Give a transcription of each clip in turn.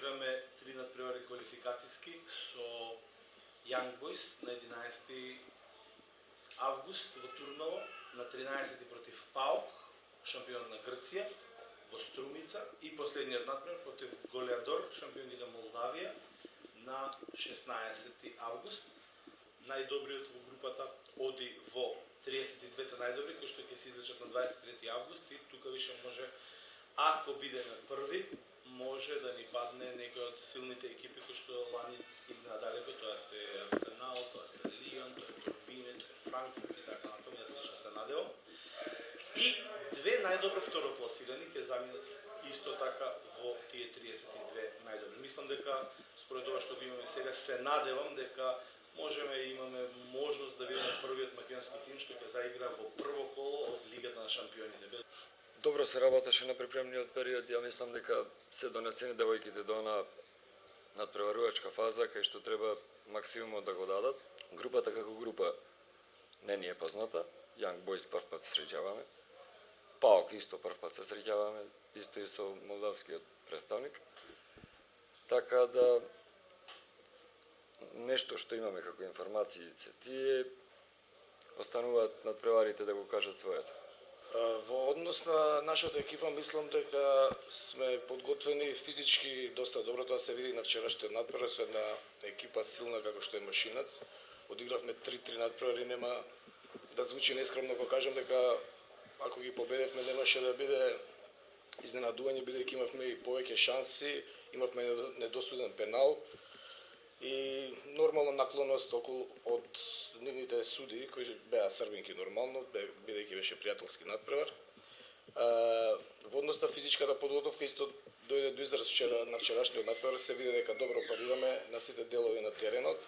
играме 3 надпревари квалификацијски со Young Boys на 11 август во Турново, на 13 против ПАОК, шампион на Грција, во Струмица и последниот надпревар против Голеадор, шампиони на Молдавија, на 16 август. Најдобриот во групата оди во 32-те најдобри, кои што ќе се излечат на 23 август и тука више може, ако бидеме први, може да ни падне некој од силните екипи кои што лани стигнаа далеко, тоа се Арсенал, тоа се Лион, тоа е Турбине, тоа е Франкфурт и така натаму, јас лично се надевам. И две најдобри второпласирани ќе заминат исто така во тие 32 најдобри. Мислам дека според ова што го имаме сега, се надевам дека можеме и имаме можност да видиме првиот македонски тим што ќе заигра во прво коло од Лигата на шампионите. Добро се работеше на припремниот период, ја мислам дека се донесени девојките до она надпреварувачка фаза кај што треба максимумот да го дадат. Групата како група не ни е позната, Young Boys прв пат се среќаваме, ПАОК исто прв пат се среќаваме, исто и со молдавскиот представник. Така да нешто што имаме како информации, тие остануваат надпреварите да го кажат своето. Во однос на нашата екипа, мислам дека сме подготвени физички доста добро, тоа се види на вчерашниот надпревар со една екипа силна како што е Машинац. Одигравме 3 надпревари, нема да звучи нескромно кога кажам дека ако ги победевме немаше да биде изненадување, бидејќи имавме и повеќе шанси, имавме недосуден пенал и нормално наклоност околу од нивните суди кои беа србинки нормално, бидејќи беше пријателски надпревар. Во однос на физичката подготовка исто дојде до израз на вчерашниот надпревар, се види дека добро парираме на сите делови на теренот,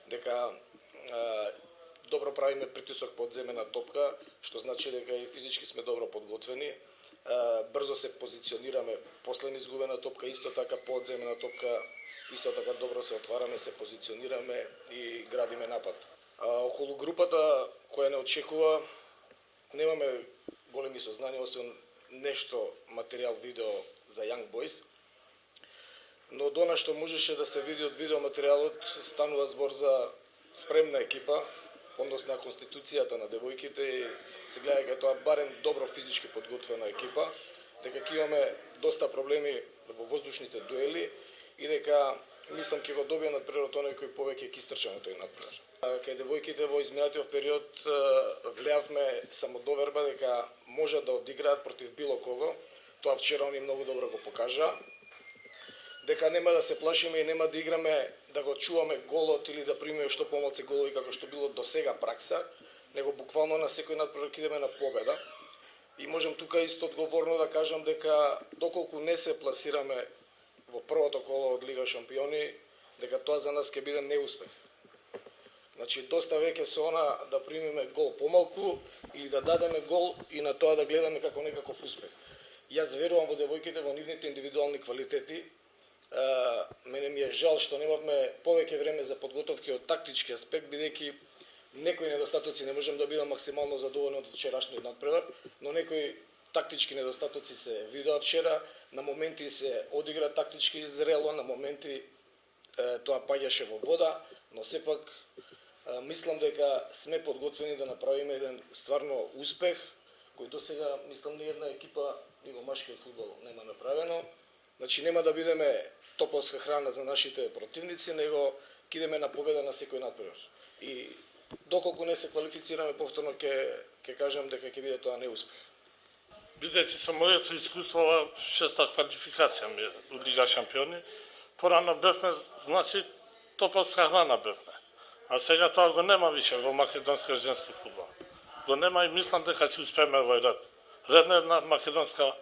дека добро правиме притисок по одземена топка, што значи дека и физички сме добро подготвени. Брзо се позиционираме после изгубена топка, исто така по одземена топка, исто така добро се отвараме, се позиционираме и градиме напад. Околу групата која не очекува, немаме големи сознанија, освен нешто материјал видео за Young Boys, но до на што можеше да се види од видеоматеријалот, станува збор за спремна екипа, однос на конституцијата на девојките и се гледа дека тоа барем добро физички подготвена екипа, дека ќе имаме доста проблеми во воздушните дуели и дека мислам ќе го добија надпреварот оној кој повеќе ќе истрча на тој надпревар. Кај девојките во изминатиот период влеавме самодоверба дека можат да одиграат против било кого, тоа вчера они многу добро го покажа, дека нема да се плашиме и нема да играме да го чуваме голот или да примиме што помалку голови како што било до сега пракса, него буквално на секој надпревар идеме на победа. И можам тука исто одговорно да кажам дека доколку не се пласираме во првото коло од Лига шампиони, дека тоа за нас ќе биде неуспех. Значи доста веќе со она да примиме гол помалку или да дадеме гол и на тоа да гледаме како некаков успех. Јас верувам во девојките, во нивните индивидуални квалитети. Мене ми е жал што немавме повеќе време за подготовки од тактички аспект, бидејќи некои недостатоци не можам да бидам максимално задоволен од вчерашниот надпревар, но некои тактички недостатоци се видоа вчера, на моменти се одигра тактички зрело, на моменти тоа паѓаше во вода, но сепак мислам дека сме подготвени да направиме еден стварно успех, кој до сега мислам ни една екипа ни во машкиот фудбал нема направено. Значи нема да бидеме топовска храна за нашите противници, него ќе идеме на победа на секој надпревар. И доколку не се квалифицираме повторно ќе кажам дека ќе биде тоа неуспех. Бидејќи со моето искуство ова шеста квалификација ми е од Лига шампиони, порано бевме, значи топовска храна бевме. А сега тоа го нема више во македонски женски фудбал. Го нема и мислам дека ќе успееме во ред. Редна една македонска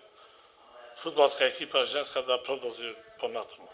фудбалска екипа женска да продолжи понатаму.